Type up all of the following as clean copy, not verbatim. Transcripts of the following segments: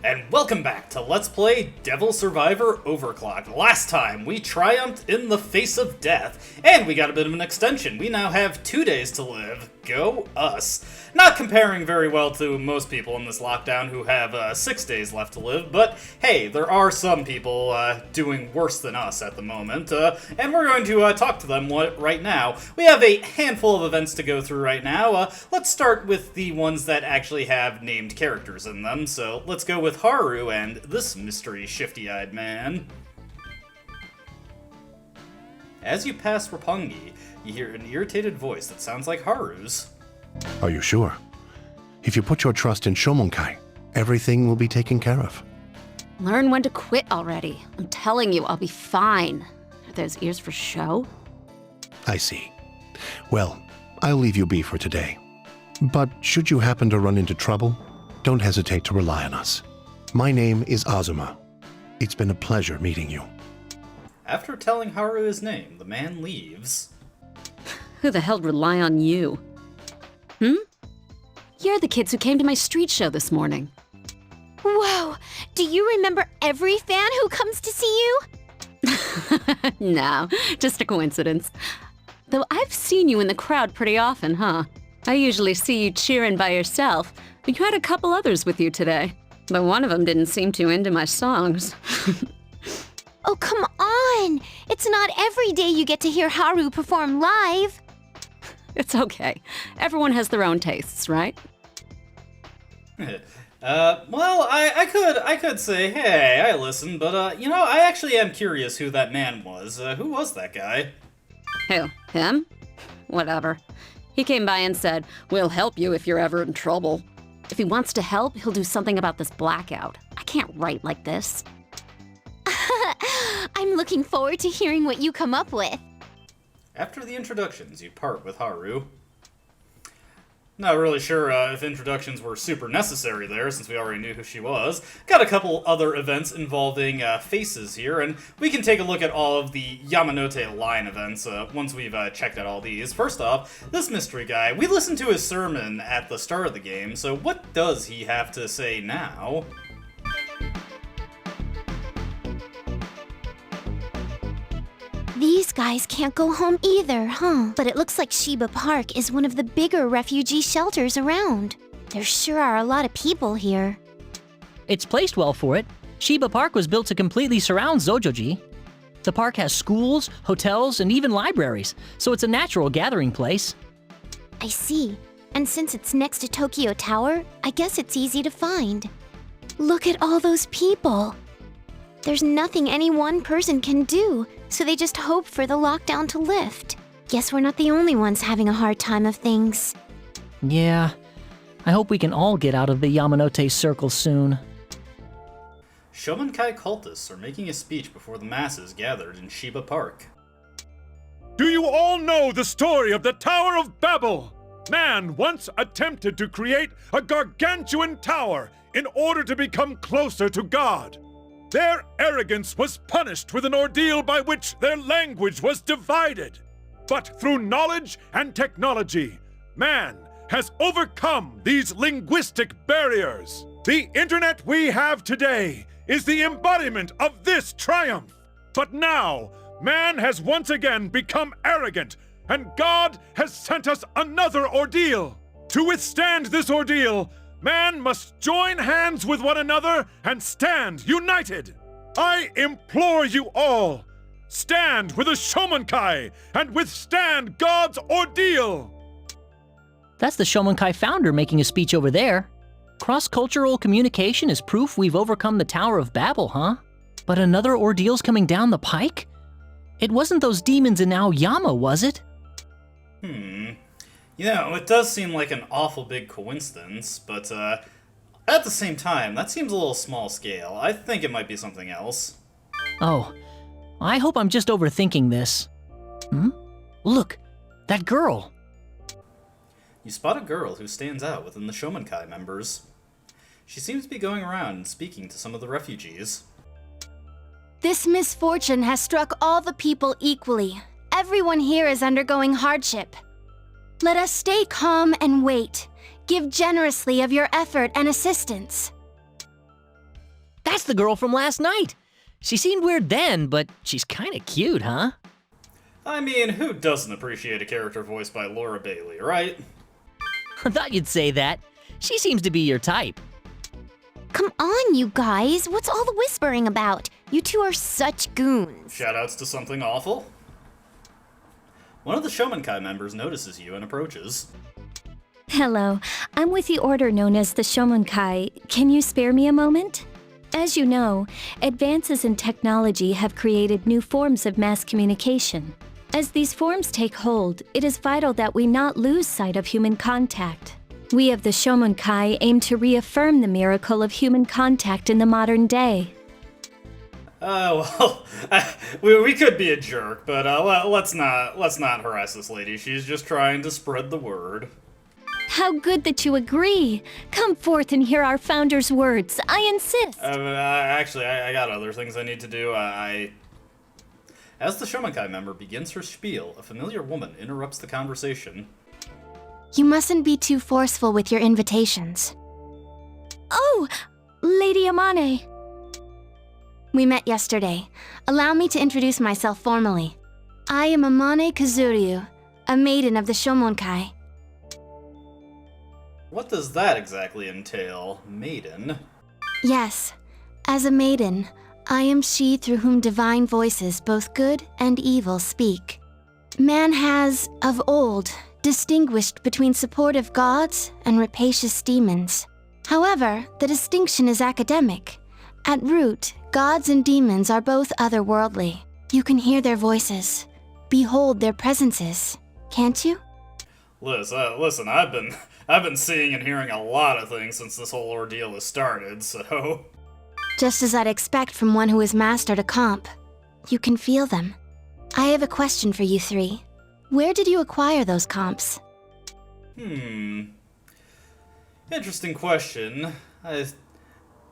And welcome back to Let's Play Devil Survivor Overclocked. Last time, we triumphed in the face of death, and we got a bit of an extension. We now have 2 days to live. Go us. Not comparing very well to most people in this lockdown who have 6 days left to live, but hey, there are some people doing worse than us at the moment, and we're going to talk to them right now. We have a handful of events to go through right now. Let's start with the ones that actually have named characters in them, so let's go with Haru and this mystery shifty-eyed man. As you pass Roppongi, you hear an irritated voice that sounds like Haru's. Are you sure? If you put your trust in Shomonkai, everything will be taken care of. Learn when to quit already. I'm telling you, I'll be fine. Are those ears for show? I see. Well, I'll leave you be for today. But should you happen to run into trouble, don't hesitate to rely on us. My name is Azuma. It's been a pleasure meeting you. After telling Haru his name, the man leaves. Who the hell'd rely on you? You're the kids who came to my street show this morning. Whoa! Do you remember every fan who comes to see you? No, just a coincidence. Though I've seen you in the crowd pretty often, huh? I usually see you cheering by yourself, but you had a couple others with you today. But one of them didn't seem too into my songs. Oh, come on! It's not every day you get to hear Haru perform live. It's okay. Everyone has their own tastes, right? Well, I could say, hey, I listened, but, I actually am curious who that man was. Who was that guy? Who? Him? Whatever. He came by and said, "We'll help you if you're ever in trouble." If he wants to help, he'll do something about this blackout. I can't write like this. I'm looking forward to hearing what you come up with. After the introductions, you part with Haru. Not really sure if introductions were super necessary there, since we already knew who she was. Got a couple other events involving faces here, and we can take a look at all of the Yamanote line events once we've checked out all these. First off, this mystery guy. We listened to his sermon at the start of the game, so what does he have to say now? These guys can't go home either, huh? But it looks like Shiba Park is one of the bigger refugee shelters around. There sure are a lot of people here. It's placed well for it. Shiba Park was built to completely surround Zojoji. The park has schools, hotels, and even libraries, so it's a natural gathering place. I see. And since it's next to Tokyo Tower, I guess it's easy to find. Look at all those people. There's nothing any one person can do, so they just hope for the lockdown to lift. Guess we're not the only ones having a hard time of things. Yeah, I hope we can all get out of the Yamanote circle soon. Shomonkai cultists are making a speech before the masses gathered in Shiba Park. Do you all know the story of the Tower of Babel? Man once attempted to create a gargantuan tower in order to become closer to God. Their arrogance was punished with an ordeal by which their language was divided. But through knowledge and technology, man has overcome these linguistic barriers. The internet we have today is the embodiment of this triumph. But now, man has once again become arrogant, and God has sent us another ordeal. To withstand this ordeal, man must join hands with one another and stand united. I implore you all, stand with the Shomonkai and withstand God's ordeal. That's the Shomonkai founder making a speech over there. Cross-cultural communication is proof we've overcome the Tower of Babel, huh? But another ordeal's coming down the pike? It wasn't those demons in Aoyama, was it? It does seem like an awful big coincidence, but at the same time, that seems a little small scale. I think it might be something else. Oh, I hope I'm just overthinking this. Look, that girl. You spot a girl who stands out within the Shomonkai members. She seems to be going around and speaking to some of the refugees. This misfortune has struck all the people equally. Everyone here is undergoing hardship. Let us stay calm and wait. Give generously of your effort and assistance. That's the girl from last night. She seemed weird then, but she's kinda cute, huh? I mean, who doesn't appreciate a character voiced by Laura Bailey, right? I thought you'd say that. She seems to be your type. Come on, you guys. What's all the whispering about? You two are such goons. Shoutouts to something awful. One of the Shomonkai members notices you and approaches. Hello, I'm with the order known as the Shomonkai. Can you spare me a moment? As you know, advances in technology have created new forms of mass communication. As these forms take hold, it is vital that we not lose sight of human contact. We of the Shomonkai aim to reaffirm the miracle of human contact in the modern day. We could be a jerk, but let's not harass this lady. She's just trying to spread the word. How good that you agree. Come forth and hear our founder's words. I insist. Actually, I got other things I need to do. As the Shomonkai member begins her spiel, a familiar woman interrupts the conversation. You mustn't be too forceful with your invitations. Oh, Lady Amane. We met yesterday. Allow me to introduce myself formally. I am Amane Kazuryu, a maiden of the Shomonkai. What does that exactly entail, maiden? Yes, as a maiden, I am she through whom divine voices, both good and evil, speak. Man has, of old, distinguished between supportive gods and rapacious demons. However, the distinction is academic. At root, gods and demons are both otherworldly. You can hear their voices, behold their presences, can't you? Liz, listen, I've been seeing and hearing a lot of things since this whole ordeal has started, so... Just as I'd expect from one who has mastered a comp. You can feel them. I have a question for you three. Where did you acquire those comps? Interesting question. I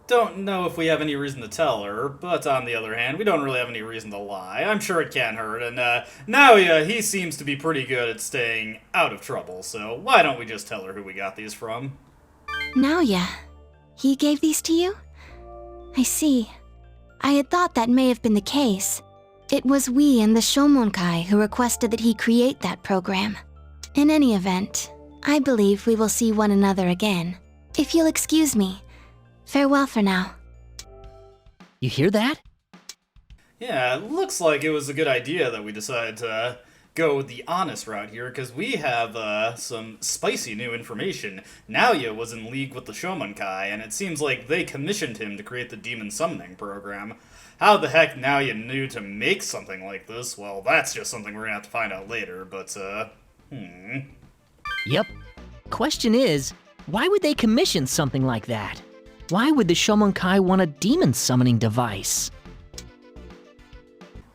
don't know if we have any reason to tell her, but on the other hand, we don't really have any reason to lie. I'm sure it can't hurt, and Naoya, he seems to be pretty good at staying out of trouble, so why don't we just tell her who we got these from? Naoya. He gave these to you? I see. I had thought that may have been the case. It was we and the Shomonkai who requested that he create that program. In any event, I believe we will see one another again. If you'll excuse me, farewell for now. You hear that? Yeah, it looks like it was a good idea that we decided to go the honest route here, because we have some spicy new information. Naoya was in league with the Shomonkai, and it seems like they commissioned him to create the demon summoning program. How the heck Naoya knew to make something like this, well, that's just something we're gonna have to find out later, but, Yep. Question is, why would they commission something like that? Why would the Shomonkai want a demon summoning device?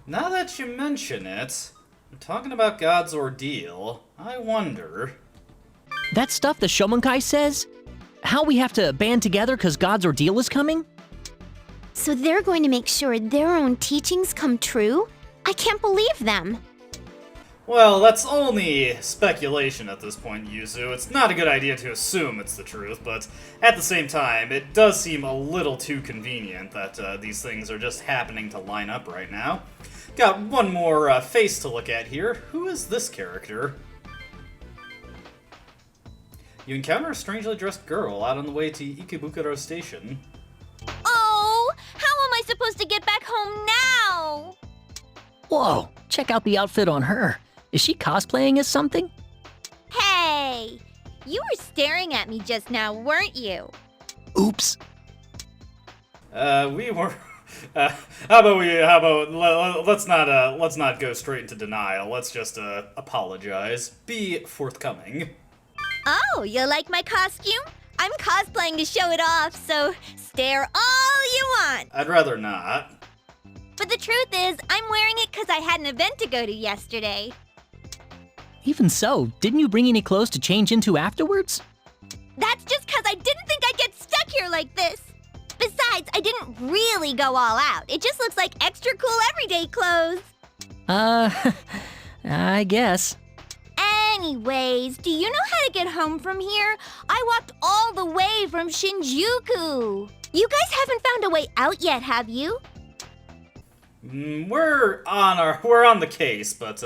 Now that you mention it, I'm talking about God's ordeal, I wonder... That stuff the Shomonkai says? How we have to band together because God's ordeal is coming? So they're going to make sure their own teachings come true? I can't believe them. Well, that's only speculation at this point, Yuzu. It's not a good idea to assume it's the truth, but at the same time, it does seem a little too convenient that these things are just happening to line up right now. Got one more face to look at here. Who is this character? You encounter a strangely dressed girl out on the way to Ikebukuro Station. Oh, how am I supposed to get back home now? Whoa, check out the outfit on her. Is she cosplaying as something? Hey, you were staring at me just now, weren't you? Oops. We were... let's not go straight into denial. Let's just, apologize. Be forthcoming. Oh, you like my costume? I'm cosplaying to show it off, so stare all you want. I'd rather not. But the truth is, I'm wearing it because I had an event to go to yesterday. Even so, didn't you bring any clothes to change into afterwards? That's just because I didn't think I'd get stuck here like this. Besides, I didn't really go all out. It just looks like extra cool everyday clothes. I guess. Anyways, do you know how to get home from here? I walked all the way from Shinjuku. You guys haven't found a way out yet, have you? We're on the case, but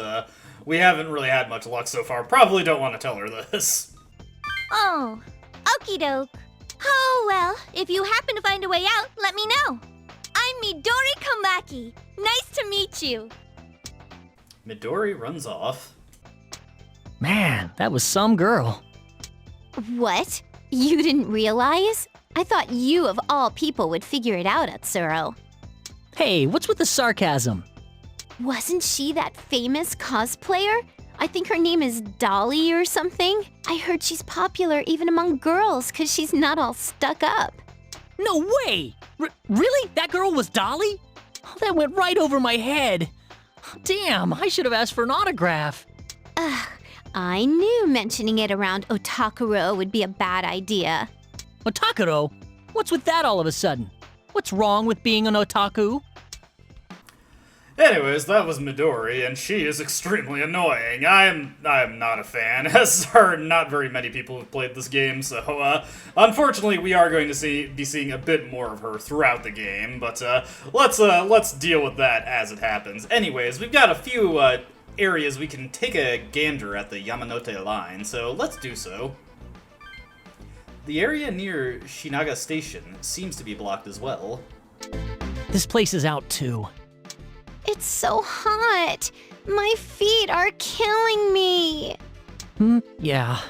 we haven't really had much luck so far. Probably don't want to tell her this. Oh, okie doke. Oh, well, if you happen to find a way out, let me know. I'm Midori Komaki. Nice to meet you. Midori runs off. Man, that was some girl. What? You didn't realize? I thought you of all people would figure it out, Atsuro. Hey, what's with the sarcasm? Wasn't she that famous cosplayer? I think her name is Dolly or something. I heard she's popular even among girls because she's not all stuck up. No way! Really? That girl was Dolly? Oh, that went right over my head. Damn, I should have asked for an autograph. Ugh, I knew mentioning it around Otakuro would be a bad idea. Otakuro? What's with that all of a sudden? What's wrong with being an otaku? Anyways, that was Midori, and she is extremely annoying. I'm not a fan, as are not very many people who've played this game, so, unfortunately we are going to be seeing a bit more of her throughout the game, but, let's deal with that as it happens. Anyways, we've got a few, areas we can take a gander at the Yamanote line, so let's do so. The area near Shinaga Station seems to be blocked as well. This place is out too. It's so hot. My feet are killing me. Yeah.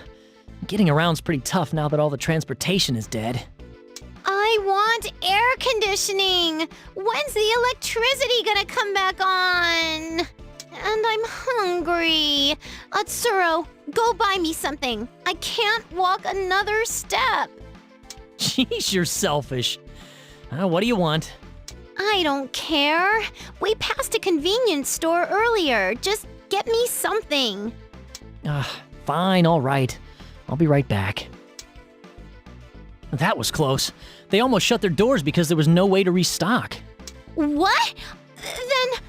Getting around's pretty tough now that all the transportation is dead. I want air conditioning. When's the electricity gonna come back on? And I'm hungry. Atsuro, go buy me something. I can't walk another step. Jeez, you're selfish. What do you want? I don't care. We passed a convenience store earlier. Just get me something. Fine, all right. I'll be right back. That was close. They almost shut their doors because there was no way to restock. What? Then...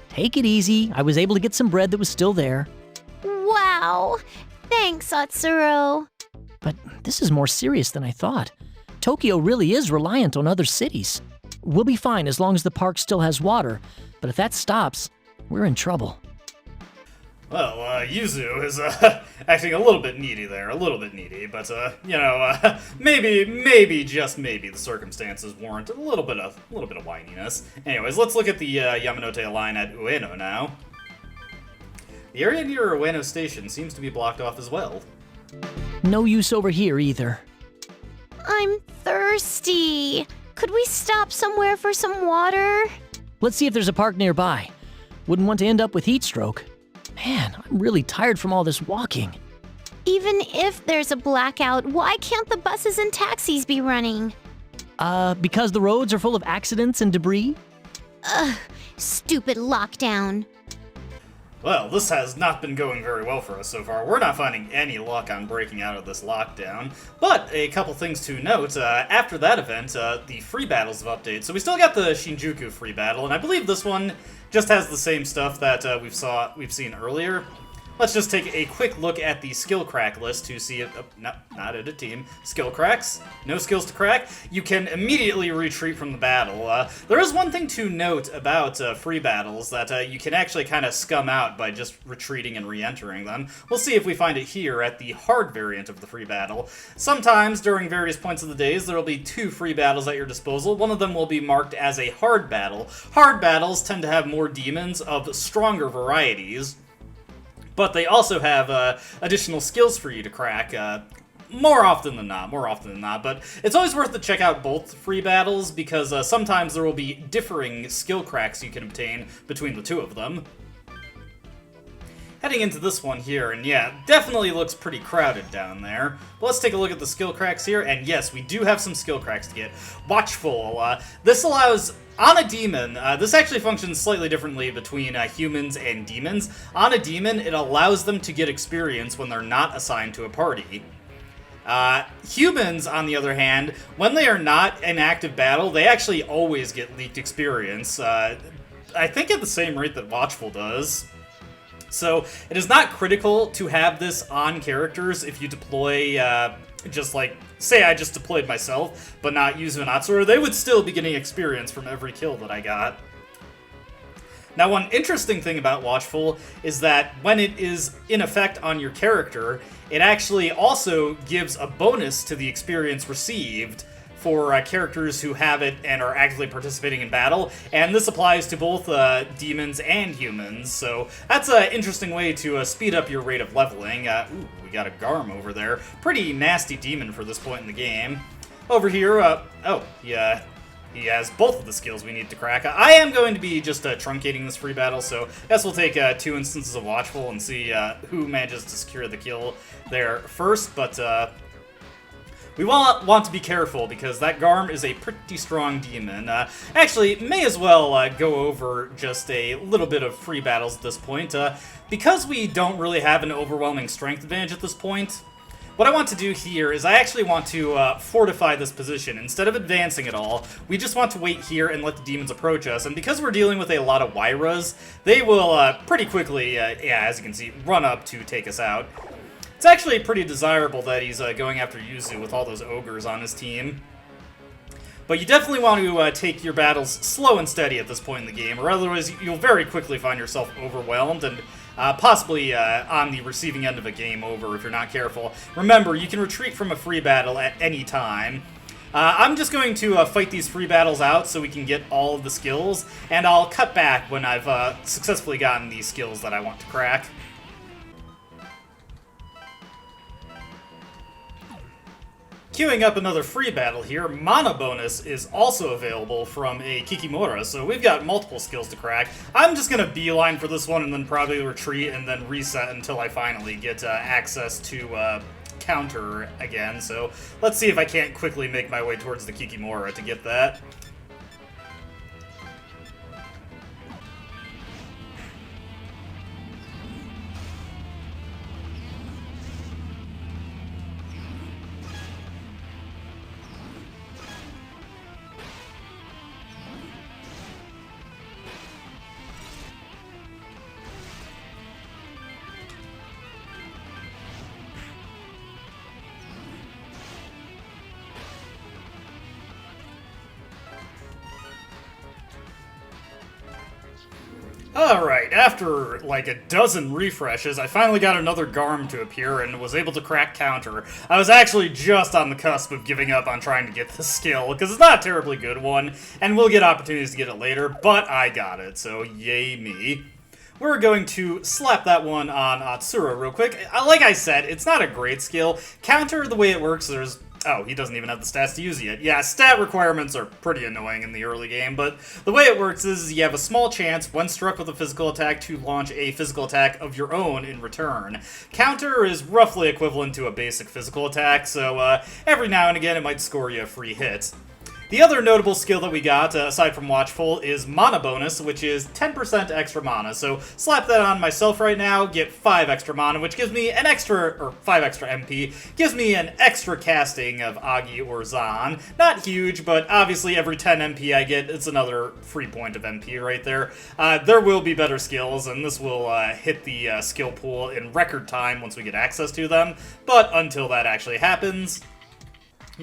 Take it easy. I was able to get some bread that was still there. Wow. Thanks, Atsuro. But this is more serious than I thought. Tokyo really is reliant on other cities. We'll be fine as long as the park still has water, but if that stops, we're in trouble. Well, Yuzu is, acting a little bit needy there, but, maybe, just maybe, the circumstances warrant a little bit of whininess. Anyways, let's look at the, Yamanote line at Ueno now. The area near Ueno Station seems to be blocked off as well. No use over here either. I'm thirsty. Could we stop somewhere for some water? Let's see if there's a park nearby. Wouldn't want to end up with heat stroke. Man, I'm really tired from all this walking. Even if there's a blackout, why can't the buses and taxis be running? Because the roads are full of accidents and debris? Ugh, stupid lockdown. Well, this has not been going very well for us so far. We're not finding any luck on breaking out of this lockdown. But a couple things to note, after that event, the free battles have updated. So we still got the Shinjuku free battle, and I believe this one just has the same stuff that we've seen earlier. Let's just take a quick look at the skill crack list to see if... no, not at a team. Skill cracks. No skills to crack. You can immediately retreat from the battle. There is one thing to note about free battles that you can actually kind of scum out by just retreating and re-entering them. We'll see if we find it here at the hard variant of the free battle. Sometimes, during various points of the days, there will be 2 free battles at your disposal. One of them will be marked as a hard battle. Hard battles tend to have more demons of stronger varieties, but they also have additional skills for you to crack, more often than not, but it's always worth to check out both free battles, because sometimes there will be differing skill cracks you can obtain between the 2 of them. Heading into this one here, and yeah, definitely looks pretty crowded down there. But let's take a look at the skill cracks here, and yes, we do have some skill cracks to get. Watchful, this allows... On a demon, this actually functions slightly differently between humans and demons. On a demon, it allows them to get experience when they're not assigned to a party. Humans, on the other hand, when they are not in active battle, they actually always get leaked experience. I think at the same rate that Watchful does. So it is not critical to have this on characters if you deploy, just like, say I just deployed myself, but not use Yamanote, they would still be getting experience from every kill that I got. Now, one interesting thing about Watchful is that when it is in effect on your character, it actually also gives a bonus to the experience received for characters who have it and are actively participating in battle, and this applies to both demons and humans, so that's an interesting way to speed up your rate of leveling. Ooh, we got a Garm over there. Pretty nasty demon for this point in the game. Over here, oh, yeah. He has both of the skills we need to crack. I am going to be just truncating this free battle, so I guess we'll take 2 instances of Watchful and see who manages to secure the kill there first, but we want to be careful because that Garm is a pretty strong demon. Actually, may as well go over just a little bit of free battles at this point. Because we don't really have an overwhelming strength advantage at this point, what I want to do here is I actually want to fortify this position. Instead of advancing at all, we just want to wait here and let the demons approach us. And because we're dealing with a lot of Wyras, they will pretty quickly, yeah, as you can see, run up to take us out. It's actually pretty desirable that he's going after Yuzu with all those ogres on his team. But you definitely want to take your battles slow and steady at this point in the game, or otherwise you'll very quickly find yourself overwhelmed and possibly on the receiving end of a game over if you're not careful. Remember, you can retreat from a free battle at any time. I'm just going to fight these free battles out so we can get all of the skills, and I'll cut back when I've successfully gotten these skills that I want to crack. Queuing up another free battle here, Mana bonus is also available from a Kikimora, so we've got multiple skills to crack. I'm just going to beeline for this one and then probably retreat and then reset until I finally get access to counter again, so let's see if I can't quickly make my way towards the Kikimora to get that. Alright, after like a dozen refreshes, I finally got another Garm to appear and was able to crack counter. I was actually just on the cusp of giving up on trying to get this skill, because it's not a terribly good one, and we'll get opportunities to get it later, but I got it, so yay me. We're going to slap that one on Atsura real quick. Like I said, it's not a great skill. Counter, the way it works, there's... Oh, he doesn't even have the stats to use it yet. Yeah, stat requirements are pretty annoying in the early game, but the way it works is you have a small chance, when struck with a physical attack, to launch a physical attack of your own in return. Counter is roughly equivalent to a basic physical attack, so every now and again it might score you a free hit. The other notable skill that we got, aside from Watchful, is Mana bonus, which is 10% extra mana. So slap that on myself right now, get 5 extra mana, which gives me an extra, or 5 extra MP, gives me an extra casting of Agi or Zan. Not huge, but obviously every 10 MP I get, it's another free point of MP right there. There will be better skills, and this will hit the skill pool in record time once we get access to them. But until that actually happens,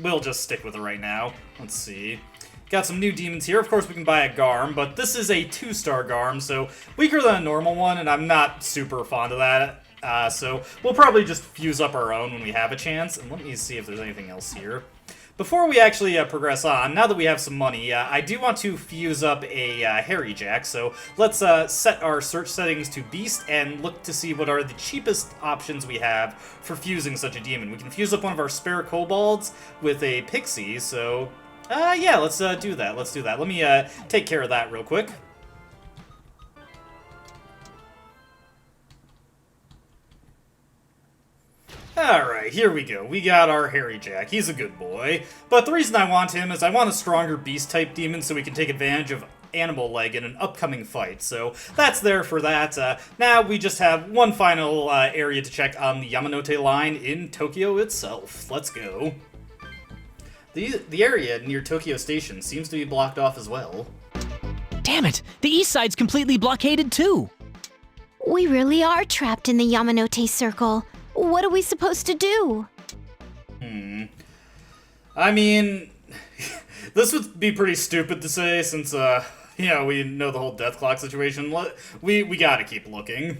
we'll just stick with it right now. Let's see. Got some new demons here. Of course, we can buy a Garm, but this is a 2-star Garm, so weaker than a normal one, and I'm not super fond of that. So we'll probably just fuse up our own when we have a chance. And let me see if there's anything else here. Before we actually progress on, now that we have some money, I do want to fuse up a Harry Jack, so let's set our search settings to Beast and look to see what are the cheapest options we have for fusing such a demon. We can fuse up one of our spare kobolds with a pixie, so yeah, let's do that. Let's do that. Let me take care of that real quick. Alright, here we go. We got our Harry Jack. He's a good boy. But the reason I want him is I want a stronger beast-type demon so we can take advantage of Animal Leg in an upcoming fight. So that's there for that. Now we just have one final area to check on the Yamanote line in Tokyo itself. Let's go. The area near Tokyo Station seems to be blocked off as well. Damn it! The east side's completely blockaded too! We really are trapped in the Yamanote circle. What are we supposed to do? I mean, this would be pretty stupid to say since, we know the whole death clock situation. We gotta keep looking.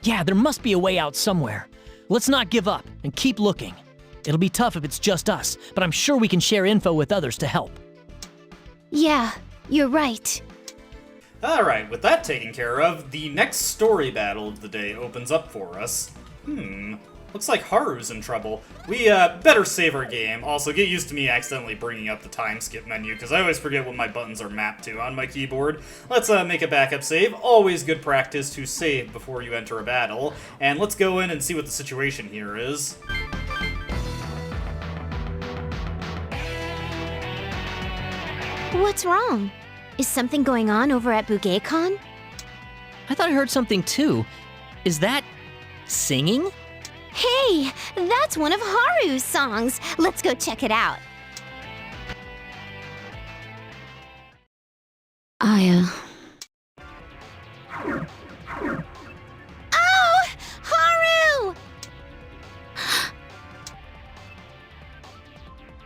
Yeah, there must be a way out somewhere. Let's not give up and keep looking. It'll be tough if it's just us, but I'm sure we can share info with others to help. Yeah, you're right. Alright, with that taken care of, the next story battle of the day opens up for us. Looks like Haru's in trouble. We better save our game. Also, get used to me accidentally bringing up the time skip menu, because I always forget what my buttons are mapped to on my keyboard. Let's make a backup save. Always good practice to save before you enter a battle. And let's go in and see what the situation here is. What's wrong? Is something going on over at Bugei-con? I thought I heard something too. Is that singing? Hey, that's one of Haru's songs. Let's go check it out. Aya. Oh! Haru!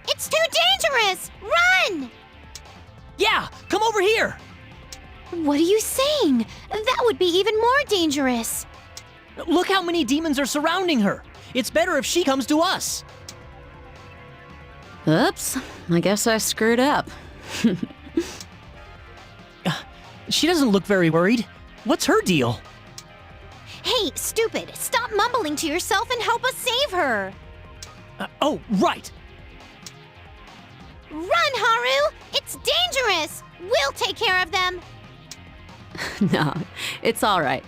It's too dangerous! Run! Yeah, come over here! What are you saying? That would be even more dangerous. Look how many demons are surrounding her. It's better if she comes to us. Oops, I guess I screwed up. She doesn't look very worried. What's her deal? Hey, stupid, stop mumbling to yourself and help us save her. Oh, right. Run, Haru! It's dangerous! We'll take care of them! No, it's all right.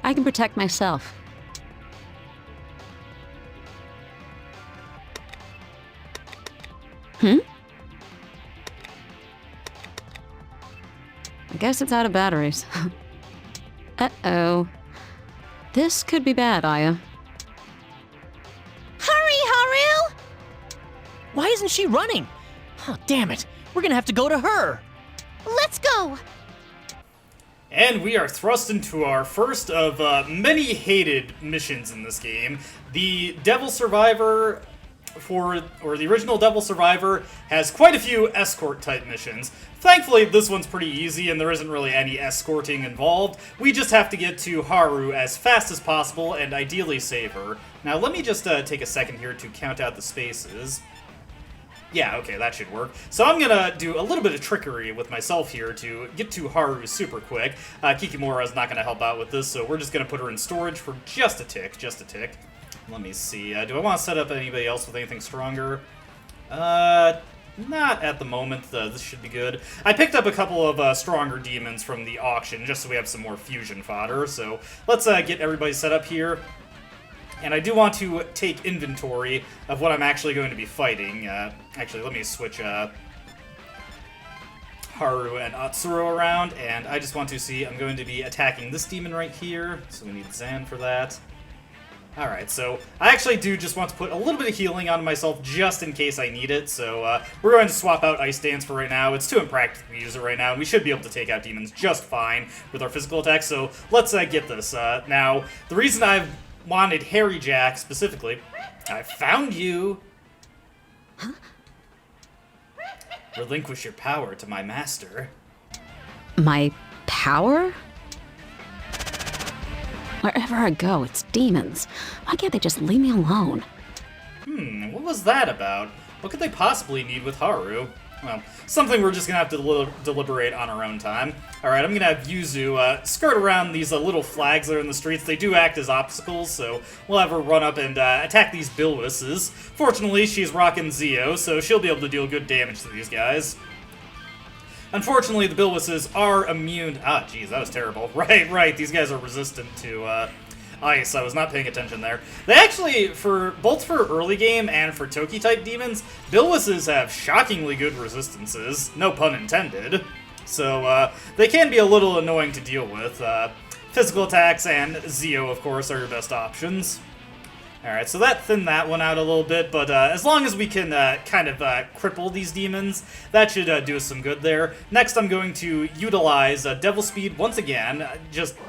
I can protect myself. I guess it's out of batteries. Uh-oh. This could be bad, Aya. Hurry, Haru! Why isn't she running? Oh, damn it. We're gonna have to go to her. Let's go! And we are thrust into our first of many hated missions in this game. The Devil Survivor, the original Devil Survivor, has quite a few escort-type missions. Thankfully, this one's pretty easy, and there isn't really any escorting involved. We just have to get to Haru as fast as possible, and ideally save her. Now, let me just take a second here to count out the spaces. Yeah, okay, that should work. So I'm gonna do a little bit of trickery with myself here to get to Haru super quick. Kikimura's not gonna help out with this, so we're just gonna put her in storage for just a tick. Let me see, do I want to set up anybody else with anything stronger? Not at the moment. This should be good. I picked up a couple of stronger demons from the auction, just so we have some more fusion fodder, so let's get everybody set up here. And I do want to take inventory of what I'm actually going to be fighting. Actually, let me switch Haru and Atsuro around, and I just want to see, I'm going to be attacking this demon right here, so we need Zan for that. Alright, so I actually do just want to put a little bit of healing on myself just in case I need it, so we're going to swap out Ice Dance for right now. It's too impractical to use it right now, and we should be able to take out demons just fine with our physical attacks, so let's get this. Now, the reason I've wanted Harry Jack specifically, I found you! Huh? Relinquish your power to my master. My power? Wherever I go, it's demons. Why can't they just leave me alone? What was that about? What could they possibly need with Haru? Well, something we're just gonna have to deliberate on our own time. Alright, I'm gonna have Yuzu skirt around these little flags that are in the streets. They do act as obstacles, so we'll have her run up and attack these Bilwises. Fortunately, she's rocking Zio, so she'll be able to deal good damage to these guys. Unfortunately, the Bilwises are immune. Ah, jeez, that was terrible. Right, these guys are resistant to ice. I was not paying attention there. They actually, both for early game and for Toki-type demons, Bilwises have shockingly good resistances. No pun intended. So, they can be a little annoying to deal with. Physical attacks and Zio, of course, are your best options. Alright, so that thinned that one out a little bit, but as long as we can kind of cripple these demons, that should do us some good there. Next, I'm going to utilize Devil Speed once again.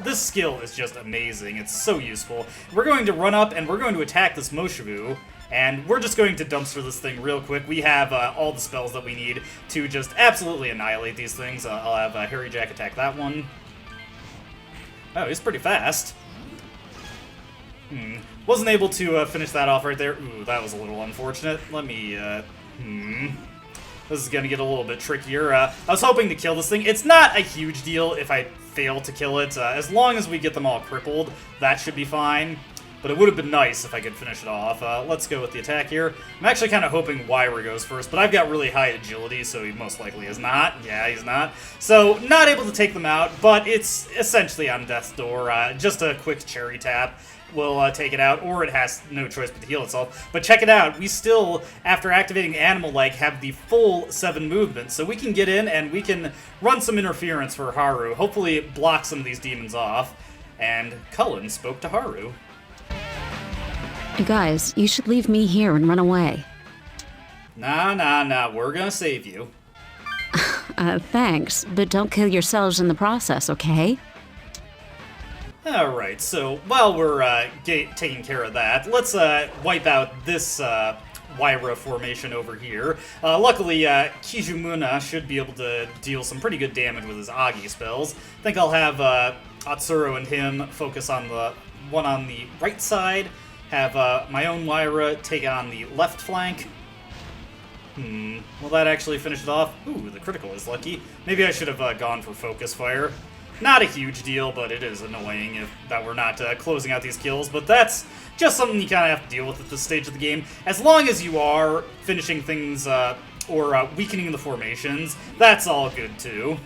This skill is just amazing. It's so useful. We're going to run up and we're going to attack this Moshibu, and we're just going to dumpster this thing real quick. We have all the spells that we need to just absolutely annihilate these things. I'll have Harry Jack attack that one. Oh, he's pretty fast. Wasn't able to finish that off right there. Ooh, that was a little unfortunate. Let me, This is gonna get a little bit trickier. I was hoping to kill this thing. It's not a huge deal if I fail to kill it. As long as we get them all crippled, that should be fine. But it would have been nice if I could finish it off. Let's go with the attack here. I'm actually kind of hoping Wyra goes first, but I've got really high agility, so he most likely is not. Yeah, he's not. So, not able to take them out, but it's essentially on death's door. Just a quick cherry tap will take it out, or it has no choice but to heal itself. But check it out, we still, after activating Animal Leg, have the full 7 movements, so we can get in and we can run some interference for Haru, hopefully block some of these demons off. And Cullen spoke to Haru. Guys, you should leave me here and run away. Nah, we're gonna save you. Thanks, but don't kill yourselves in the process, okay? Alright, so while we're taking care of that, let's wipe out this Wyra formation over here. Luckily, Kijumuna should be able to deal some pretty good damage with his Agi spells. I think I'll have Atsuro and him focus on the one on the right side, have my own Wyra take on the left flank. Will that actually finish it off? Ooh, the critical is lucky. Maybe I should have gone for focus fire. Not a huge deal, but it is annoying that we're not closing out these kills, but that's just something you kind of have to deal with at this stage of the game. As long as you are finishing things or weakening the formations, that's all good too.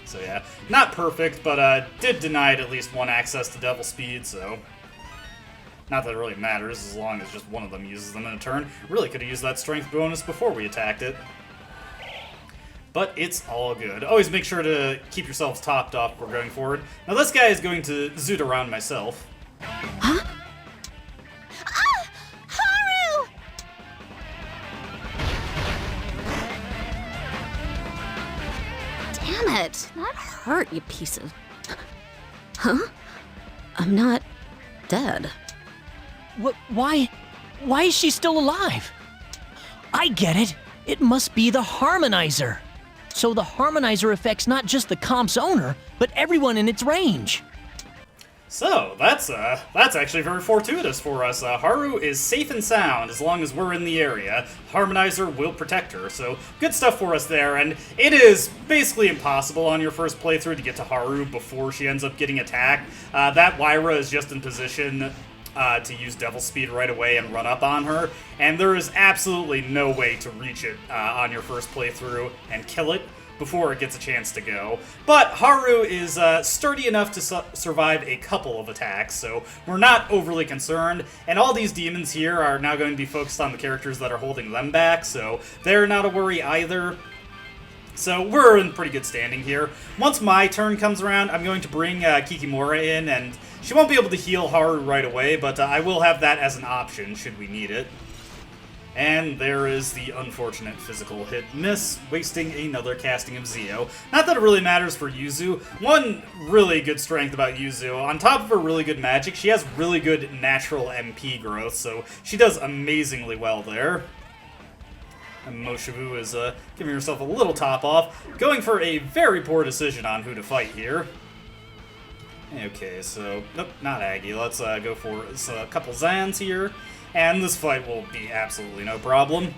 So yeah, not perfect, but did deny it at least one access to Devil Speed, so not that it really matters as long as just one of them uses them in a turn. Really could have used that strength bonus before we attacked it. But it's all good. Always make sure to keep yourselves topped off before going forward. Now this guy is going to zoot around myself. Huh? Ah! Haru! Damn it! That hurt, you piece of... Huh? I'm not dead. Why is she still alive? I get it. It must be the Harmonizer. So the Harmonizer affects not just the comp's owner, but everyone in its range. So, that's actually very fortuitous for us. Haru is safe and sound as long as we're in the area. Harmonizer will protect her, so good stuff for us there. And it is basically impossible on your first playthrough to get to Haru before she ends up getting attacked. That Wyra is just in position to use Devil Speed right away and run up on her, and there is absolutely no way to reach it on your first playthrough and kill it before it gets a chance to go. But Haru is sturdy enough to survive a couple of attacks, so we're not overly concerned, and all these demons here are now going to be focused on the characters that are holding them back, so they're not a worry either. So we're in pretty good standing here. Once my turn comes around, I'm going to bring Kikimora in, and she won't be able to heal Haru right away, but I will have that as an option should we need it. And there is the unfortunate physical hit miss, wasting another casting of Zio. Not that it really matters for Yuzu. One really good strength about Yuzu, on top of her really good magic, she has really good natural MP growth, so she does amazingly well there. And Moshibu is giving herself a little top off, going for a very poor decision on who to fight here. Okay, so, nope, not Aggie. Let's go for a couple Zans here, and this fight will be absolutely no problem.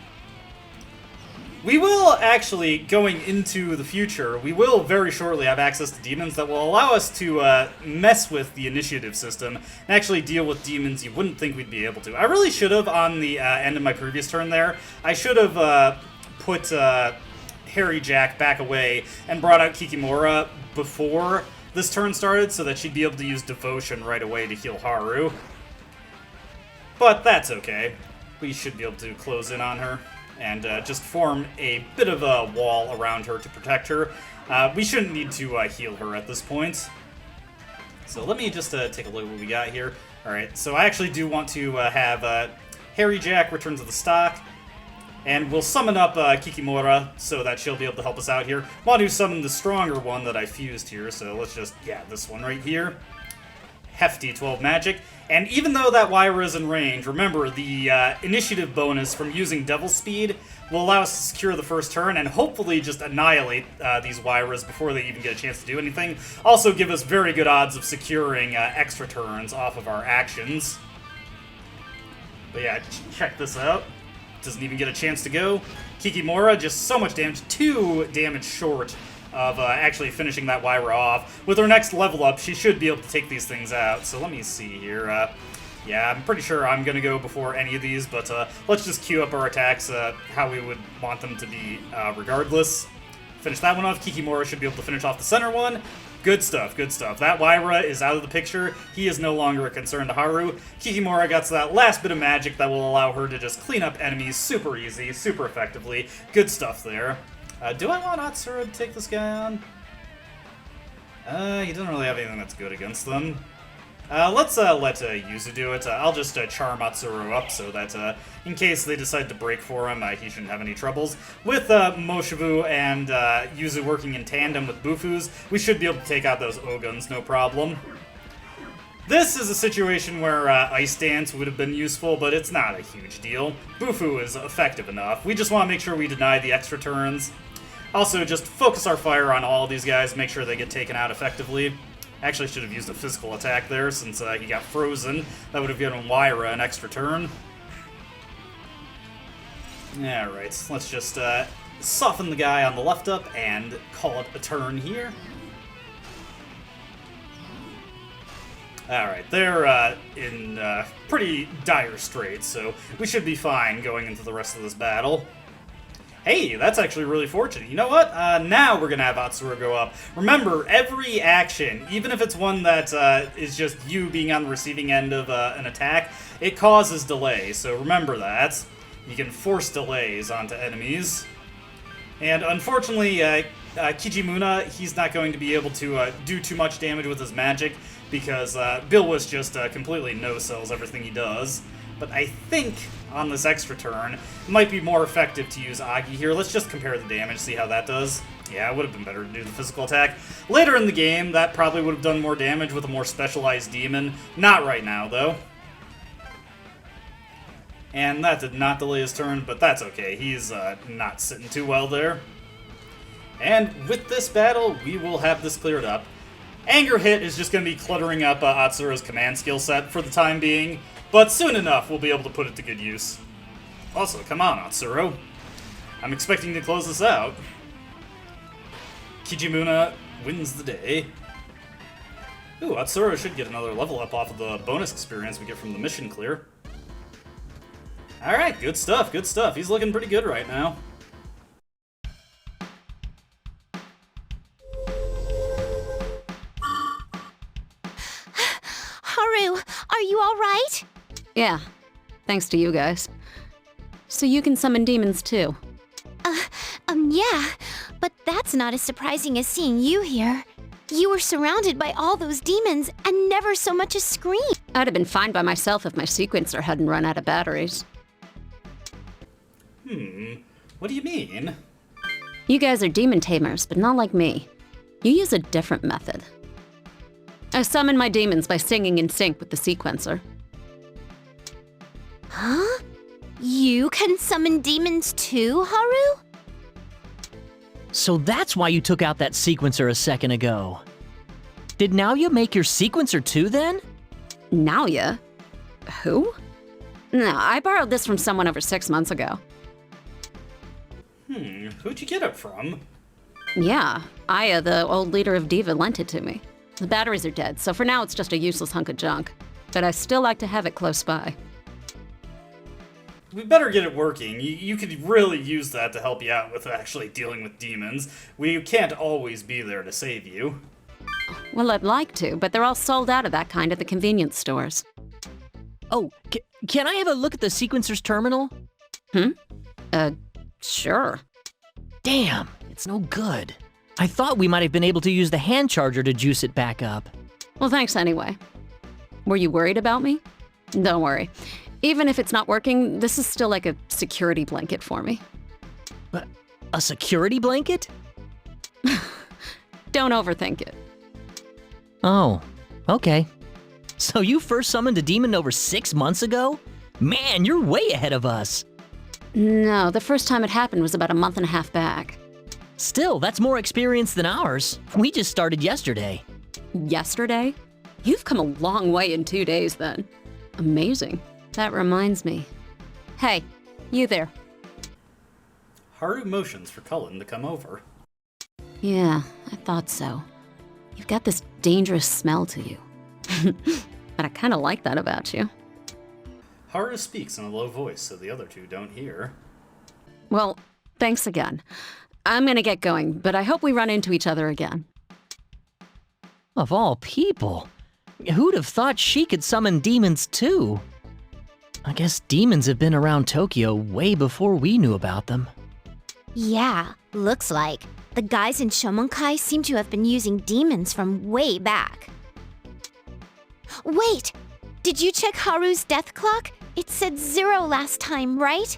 We will actually, going into the future, we will very shortly have access to demons that will allow us to mess with the initiative system and actually deal with demons you wouldn't think we'd be able to. I really should have, on the end of my previous turn there, I should have put Harry Jack back away and brought out Kikimora before this turn started so that she'd be able to use Devotion right away to heal Haru. But that's okay. We should be able to close in on her and just form a bit of a wall around her to protect her. We shouldn't need to heal her at this point. So let me just take a look at what we got here. Alright, so I actually do want to have Harry Jack return to the stock. And we'll summon up Kikimora so that she'll be able to help us out here. Want to summon the stronger one that I fused here, so let's just, yeah, this one right here. Hefty 12 magic. And even though that Wyra is in range, remember the initiative bonus from using Devil Speed will allow us to secure the first turn and hopefully just annihilate these Wyras before they even get a chance to do anything. Also give us very good odds of securing extra turns off of our actions. But yeah, check this out. Doesn't even get a chance to go. Kikimora, just so much damage. 2 damage short of actually finishing that Wyra off. With her next level up, she should be able to take these things out. So let me see here. Yeah, I'm pretty sure I'm going to go before any of these, but let's just queue up our attacks how we would want them to be regardless. Finish that one off. Kikimora should be able to finish off the center one. Good stuff, good stuff. That Wyra is out of the picture. He is no longer a concern to Haru. Kikimora got that last bit of magic that will allow her to just clean up enemies super easy, super effectively. Good stuff there. Do I want Atsura to take this guy on? He doesn't really have anything that's good against them. Let's let Yuzu do it. I'll just charm Atsuru up so that in case they decide to break for him, he shouldn't have any troubles. With Moshivu and Yuzu working in tandem with Bufus, we should be able to take out those Oguns, no problem. This is a situation where Ice Dance would have been useful, but it's not a huge deal. Bufu is effective enough. We just want to make sure we deny the extra turns. Also, just focus our fire on all these guys, make sure they get taken out effectively. Actually, should have used a physical attack there since he got frozen. That would have given Wyra an extra turn. Alright, let's just soften the guy on the left up and call it a turn here. Alright, they're in pretty dire straits, so we should be fine going into the rest of this battle. Hey, that's actually really fortunate. You know what? Now we're going to have Atsura go up. Remember, every action, even if it's one that is just you being on the receiving end of an attack, it causes delay. So remember that. You can force delays onto enemies. And unfortunately, Kijimuna, he's not going to be able to do too much damage with his magic because Bilwis just completely no-sells everything he does. But I think on this extra turn, it might be more effective to use Agi here. Let's just compare the damage, see how that does. Yeah, it would have been better to do the physical attack. Later in the game, that probably would have done more damage with a more specialized demon. Not right now, though. And that did not delay his turn, but that's okay. He's not sitting too well there. And with this battle, we will have this cleared up. Anger Hit is just going to be cluttering up Atsura's command skill set for the time being. But soon enough, we'll be able to put it to good use. Also, come on, Atsuro. I'm expecting to close this out. Kijimuna wins the day. Ooh, Atsuro should get another level up off of the bonus experience we get from the mission clear. Alright, good stuff, good stuff. He's looking pretty good right now. Haru, are you alright? Yeah, thanks to you guys. So you can summon demons too? Yeah, but that's not as surprising as seeing you here. You were surrounded by all those demons and never so much as screamed. I'd have been fine by myself if my sequencer hadn't run out of batteries. What do you mean? You guys are demon tamers, but not like me. You use a different method. I summon my demons by singing in sync with the sequencer. Huh? You can summon demons too, Haru? So that's why you took out that sequencer a second ago. Did Naoya make your sequencer too, then? Naoya? Who? No, I borrowed this from someone over 6 months ago. Who'd you get it from? Yeah, Aya, the old leader of Diva, lent it to me. The batteries are dead, so for now it's just a useless hunk of junk. But I still like to have it close by. We better get it working. You could really use that to help you out with actually dealing with demons. We can't always be there to save you. Well, I'd like to, but they're all sold out of that kind at the convenience stores. Oh, can I have a look at the sequencer's terminal? Sure. Damn, it's no good. I thought we might have been able to use the hand charger to juice it back up. Well, thanks anyway. Were you worried about me? Don't worry. Even if it's not working, this is still like a security blanket for me. But a security blanket? Don't overthink it. Oh, okay. So you first summoned a demon over 6 months ago? Man, you're way ahead of us. No, the first time it happened was about a month and a half back. Still, that's more experience than ours. We just started yesterday. Yesterday? You've come a long way in 2 days then. Amazing. That reminds me. Hey, you there. Haru motions for Cullen to come over. Yeah, I thought so. You've got this dangerous smell to you. But I kind of like that about you. Haru speaks in a low voice so the other two don't hear. Well, thanks again. I'm gonna get going, but I hope we run into each other again. Of all people, who'd have thought she could summon demons too? I guess demons have been around Tokyo way before we knew about them. Yeah, looks like. The guys in Shomonkai seem to have been using demons from way back. Wait! Did you check Haru's death clock? It said 0 last time, right?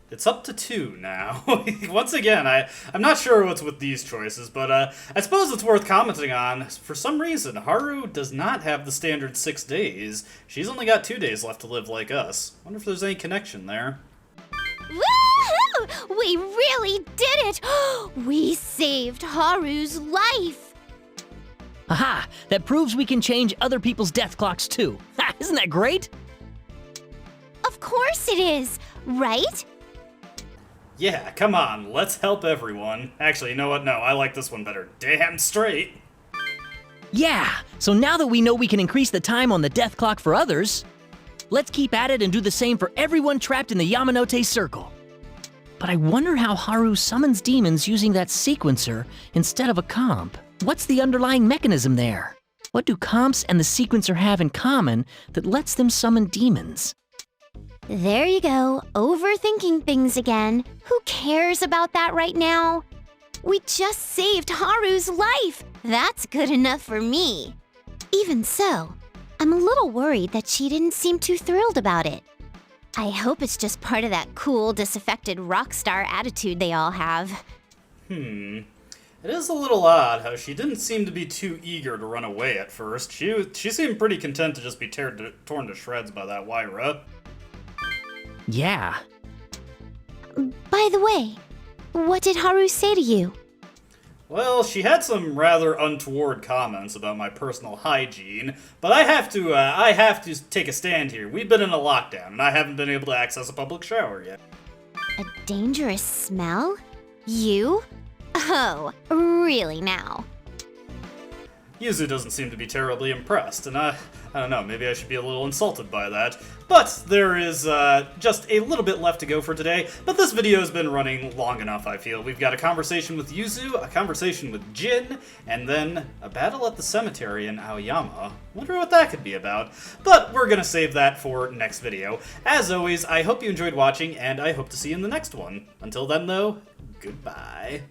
It's up to 2 now. Once again, I'm not sure what's with these choices, but I suppose it's worth commenting on. For some reason, Haru does not have the standard 6 days. She's only got 2 days left to live like us. Wonder if there's any connection there. Woohoo! We really did it! We saved Haru's life! Aha! That proves we can change other people's death clocks too. Ha, isn't that great? Of course it is, right? Yeah, come on, let's help everyone. Actually, you know what? No, I like this one better. Damn straight. Yeah! So now that we know we can increase the time on the death clock for others, let's keep at it and do the same for everyone trapped in the Yamanote circle. But I wonder how Haru summons demons using that sequencer instead of a comp. What's the underlying mechanism there? What do comps and the sequencer have in common that lets them summon demons? There you go, overthinking things again. Who cares about that right now? We just saved Haru's life. That's good enough for me. Even so, I'm a little worried that she didn't seem too thrilled about it. I hope it's just part of that cool, disaffected Rockstar attitude they all have. It is a little odd how she didn't seem to be too eager to run away at first. She seemed pretty content to just be torn to shreds by that Wyra. Yeah. By the way, what did Haru say to you? Well, she had some rather untoward comments about my personal hygiene, but I have to take a stand here. We've been in a lockdown, and I haven't been able to access a public shower yet. A dangerous smell? You? Oh, really now? Yuzu doesn't seem to be terribly impressed, and I don't know, maybe I should be a little insulted by that. But there is just a little bit left to go for today, but this video has been running long enough, I feel. We've got a conversation with Yuzu, a conversation with Jin, and then a battle at the cemetery in Aoyama. Wonder what that could be about. But we're gonna save that for next video. As always, I hope you enjoyed watching, and I hope to see you in the next one. Until then, though, goodbye.